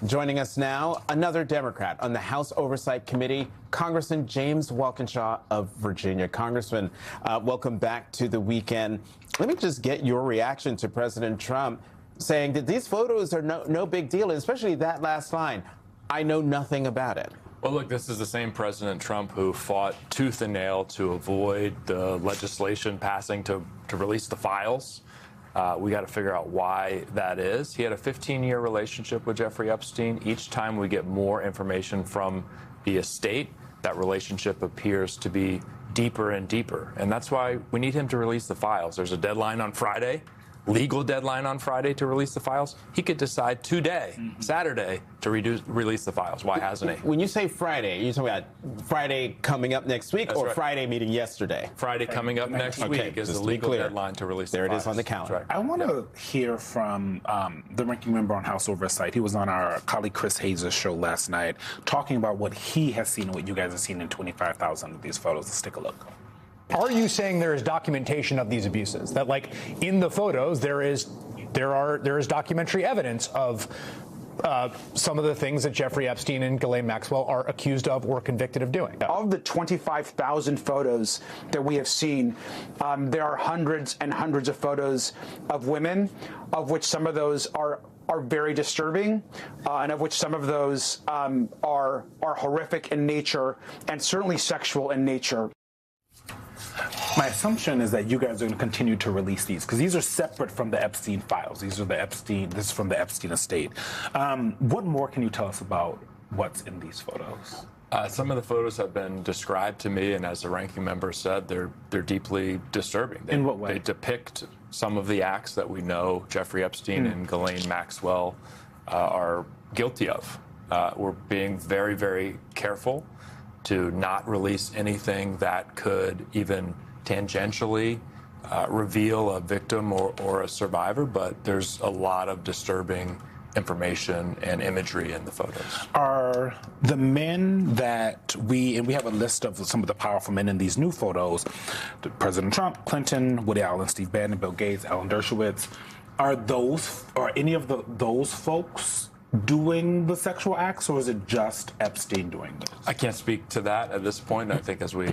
Joining us now, another Democrat on the House Oversight Committee, Congressman James Walkinshaw of Virginia. Congressman, welcome back to the weekend. Let me just get your reaction to President Trump saying that these photos are no big deal, especially that last line, I know nothing about it. Well, look, this is the same President Trump who fought tooth and nail to avoid the legislation passing to release the files. We got to figure out why that is. He had a 15-year relationship with Jeffrey Epstein. Each time we get more information from the estate, that relationship appears to be deeper and deeper. And that's why we need him to release the files. There's a deadline on Friday, legal deadline on Friday to release the files. He could decide today, Saturday, to release the files. Why hasn't he? When you say Friday, are you talking about Friday coming up next week? That's or right. Friday meeting yesterday? Friday coming up next week is the legal deadline to release the files. There it is on the calendar. Right. I want to hear from the ranking member on House Oversight. He was on our colleague Chris Hayes' show last night talking about what he has seen and what you guys have seen in 25,000 of these photos. Let's take a look. Are you saying there is documentation of these abuses? That, like, in the photos, there is documentary evidence of some of the things that Jeffrey Epstein and Ghislaine Maxwell are accused of or convicted of doing? Of the 25,000 photos that we have seen, there are hundreds and hundreds of photos of women, of which some of those are very disturbing, and of which some of those are horrific in nature and certainly sexual in nature. My assumption is that you guys are going to continue to release these because these are separate from the Epstein files. This is from the Epstein estate. What more can you tell us about what's in these photos? Some of the photos have been described to me, and as the ranking member said, they're deeply disturbing. In what way? They depict some of the acts that we know Jeffrey Epstein and Ghislaine Maxwell are guilty of. We're being very, very careful to not release anything that could even tangentially reveal a victim or a survivor, but there's a lot of disturbing information and imagery in the photos. Are the men that we have a list of some of the powerful men in these new photos, President Trump, Clinton, Woody Allen, Steve Bannon, Bill Gates, Alan Dershowitz, are any of those folks doing the sexual acts, or is it just Epstein doing this? I can't speak to that at this point. I think as we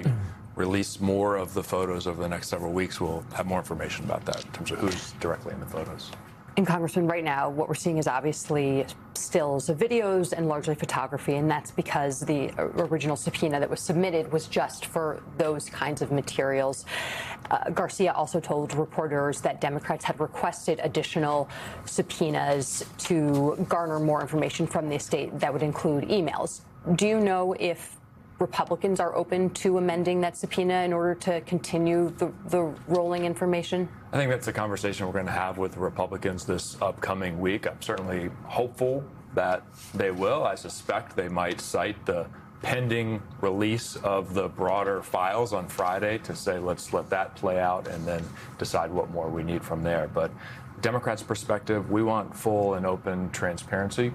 release more of the photos over the next several weeks, we'll have more information about that in terms of who's directly in the photos. And Congressman, right now, what we're seeing is obviously stills of videos and largely photography, and that's because the original subpoena that was submitted was just for those kinds of materials. Garcia also told reporters that Democrats had requested additional subpoenas to garner more information from the estate that would include emails. Do you know if Republicans are open to amending that subpoena in order to continue the rolling information? I think that's a conversation we're going to have with the Republicans this upcoming week. I'm certainly hopeful that they will. I suspect they might cite the pending release of the broader files on Friday to say, let's let that play out and then decide what more we need from there. But Democrats' perspective, we want full and open transparency,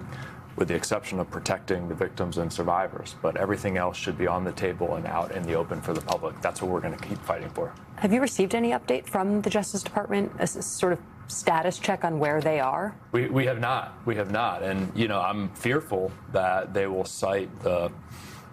with the exception of protecting the victims and survivors. But everything else should be on the table and out in the open for the public. That's what we're going to keep fighting for. Have you received any update from the Justice Department, a sort of status check on where they are? We have not. We have not. And, you know, I'm fearful that they will cite the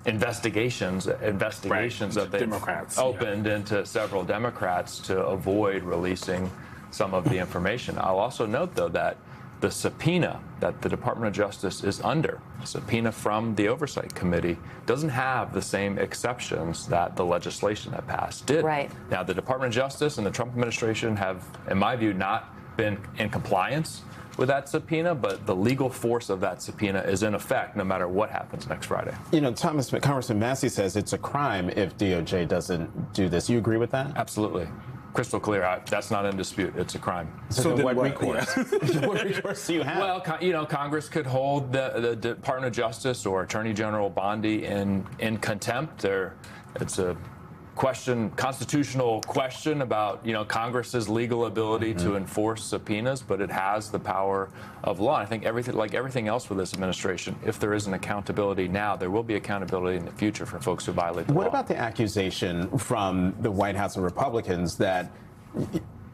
investigations right. that they've Democrats, opened into several Democrats to avoid releasing some of the information. I'll also note, though, that the subpoena that the Department of Justice is under, a subpoena from the Oversight Committee, doesn't have the same exceptions that the legislation that passed did. Right. Now, the Department of Justice and the Trump administration have, in my view, not been in compliance with that subpoena, but the legal force of that subpoena is in effect no matter what happens next Friday. You know, Congressman Massey says it's a crime if DOJ doesn't do this. You agree with that? Absolutely. Crystal clear. That's not in dispute. It's a crime. So what recourse? What recourse do you have? Well, you know, Congress could hold the Department of Justice or Attorney General Bondi in contempt. It's a constitutional question about, you know, Congress's legal ability to enforce subpoenas, but it has the power of law. And I think everything else with this administration, if there isn't accountability now, there will be accountability in the future for folks who violate the law. What about the accusation from the White House and Republicans that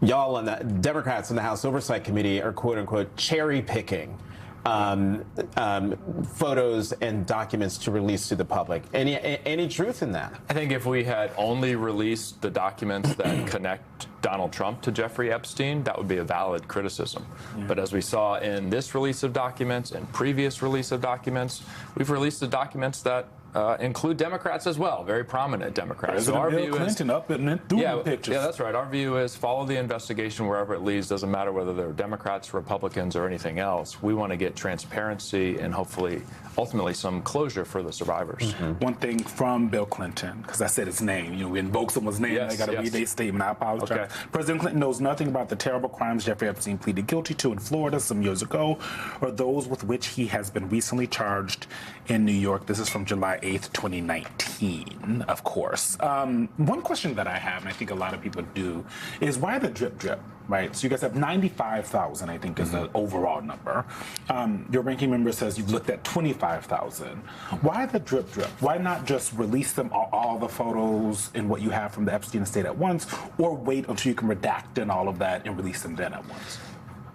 y'all and the Democrats in the House Oversight Committee are, quote unquote, cherry picking photos and documents to release to the public. Any truth in that? I think if we had only released the documents that connect Donald Trump to Jeffrey Epstein, that would be a valid criticism. Yeah. But as we saw in this release of documents and previous release of documents, we've released the documents that include Democrats as well, very prominent Democrats. So our view is up and doing pictures. Yeah, that's right. Our view is follow the investigation wherever it leads. Doesn't matter whether they're Democrats, Republicans, or anything else. We want to get transparency and hopefully, ultimately, some closure for the survivors. Mm-hmm. One thing from Bill Clinton, because I said his name. You know, we invoke someone's name. Yes, I got to read their statement. I apologize. Okay. President Clinton knows nothing about the terrible crimes Jeffrey Epstein pleaded guilty to in Florida some years ago, or those with which he has been recently charged in New York. This is from July 8th, 2019, of course. One question that I have, and I think a lot of people do, is why the drip drip, right? So you guys have 95,000, I think, is the overall number. Your ranking member says you've looked at 25,000. Why the drip drip? Why not just release them, all the photos and what you have from the Epstein estate at once, or wait until you can redact and all of that and release them then at once?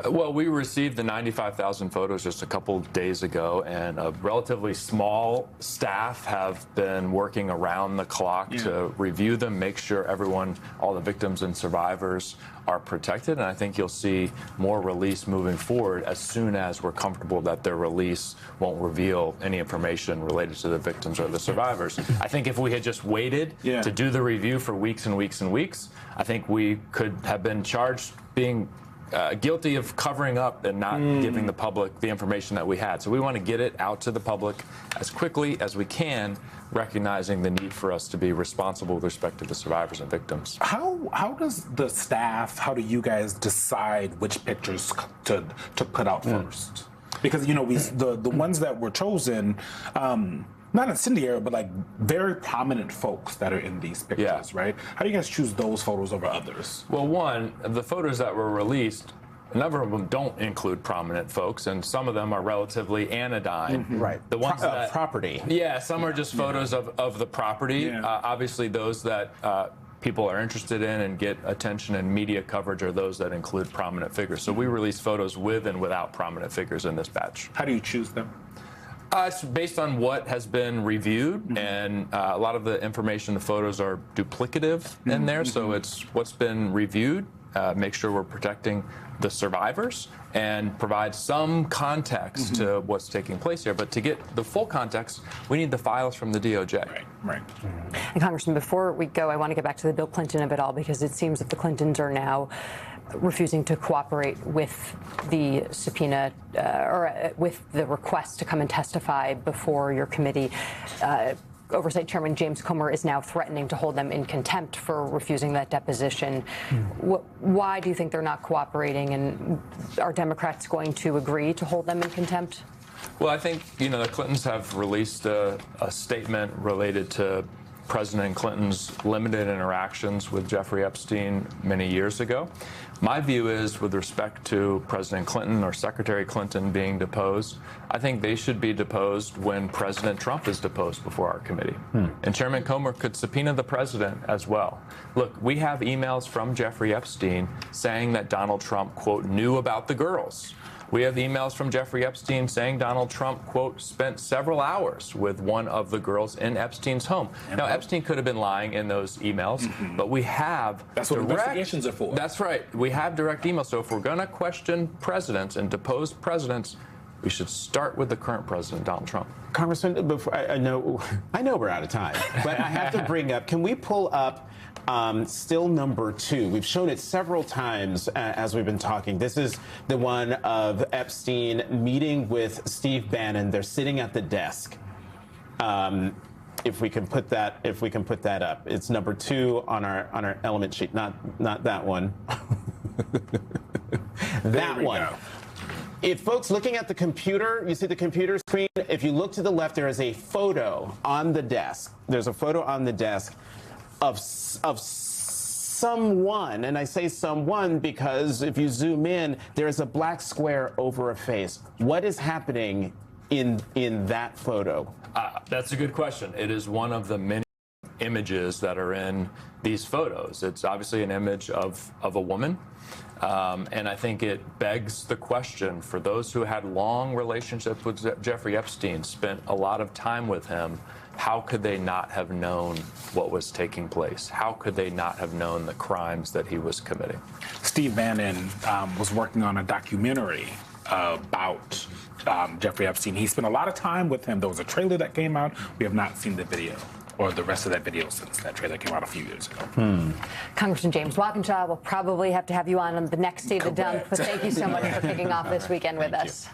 Well, we received the 95,000 photos just a couple days ago, and a relatively small staff have been working around the clock to review them, make sure everyone, all the victims and survivors are protected. And I think you'll see more release moving forward as soon as we're comfortable that their release won't reveal any information related to the victims or the survivors. I think if we had just waited to do the review for weeks and weeks and weeks, I think we could have been charged being guilty of covering up and not giving the public the information that we had. So we want to get it out to the public as quickly as we can, recognizing the need for us to be responsible with respect to the survivors and victims. How does the staff, how do you guys decide which pictures to put out first? Because, you know, the ones that were chosen, not incendiary, but like very prominent folks that are in these pictures, right? How do you guys choose those photos over others? Well, one, the photos that were released, a number of them don't include prominent folks, and some of them are relatively anodyne. Right. The ones that property. Yeah, some are just photos of the property. Obviously, those that people are interested in and get attention and media coverage are those that include prominent figures. So we release photos with and without prominent figures in this batch. How do you choose them? It's based on what has been reviewed, and a lot of the information, the photos are duplicative in there, so it's what's been reviewed, make sure we're protecting the survivors, and provide some context to what's taking place here. But to get the full context, we need the files from the DOJ. Right. And Congressman, before we go, I want to get back to the Bill Clinton of it all, because it seems that the Clintons are now refusing to cooperate with the subpoena or with the request to come and testify before your committee. Oversight Chairman James Comer is now threatening to hold them in contempt for refusing that deposition. Why do you think they're not cooperating, and are Democrats going to agree to hold them in contempt? Well, I think, you know, the Clintons have released a statement related to President Clinton's limited interactions with Jeffrey Epstein many years ago. My view is, with respect to President Clinton or Secretary Clinton being deposed, I think they should be deposed when President Trump is deposed before our committee. And Chairman Comer could subpoena the president as well. Look, we have emails from Jeffrey Epstein saying that Donald Trump, quote, knew about the girls. We have emails from Jeffrey Epstein saying Donald Trump, quote, spent several hours with one of the girls in Epstein's home. Now, Epstein could have been lying in those emails, but we have That's what investigations are for. That's right. We have direct emails. So if we're going to question presidents and depose presidents, we should start with the current president, Donald Trump. Congressman, before, I know we're out of time, but I have to bring up, can we pull up still number 2? We've shown it several times as we've been talking. This is the one of Epstein meeting with Steve Bannon. They're sitting at the desk. If we can put that up, it's number 2 on our element sheet. Not that one. That one. Go. If folks looking at the computer, you see the computer screen, if you look to the left, there is a photo on the desk. There's a photo on the desk of someone, and I say someone because if you zoom in, there is a black square over a face. What is happening in that photo? That's a good question. It is one of the many images that are in these photos. It's obviously an image of a woman. And I think it begs the question for those who had long relationships with Jeffrey Epstein, spent a lot of time with him, how could they not have known what was taking place? How could they not have known the crimes that he was committing? Steve Bannon was working on a documentary about Jeffrey Epstein. He spent a lot of time with him. There was a trailer that came out. We have not seen the video or the rest of that video since that trailer came out a few years ago. Congressman James Walkinshaw, we'll probably have to have you on the next State of the Dump, but thank you so much for kicking off this weekend with us.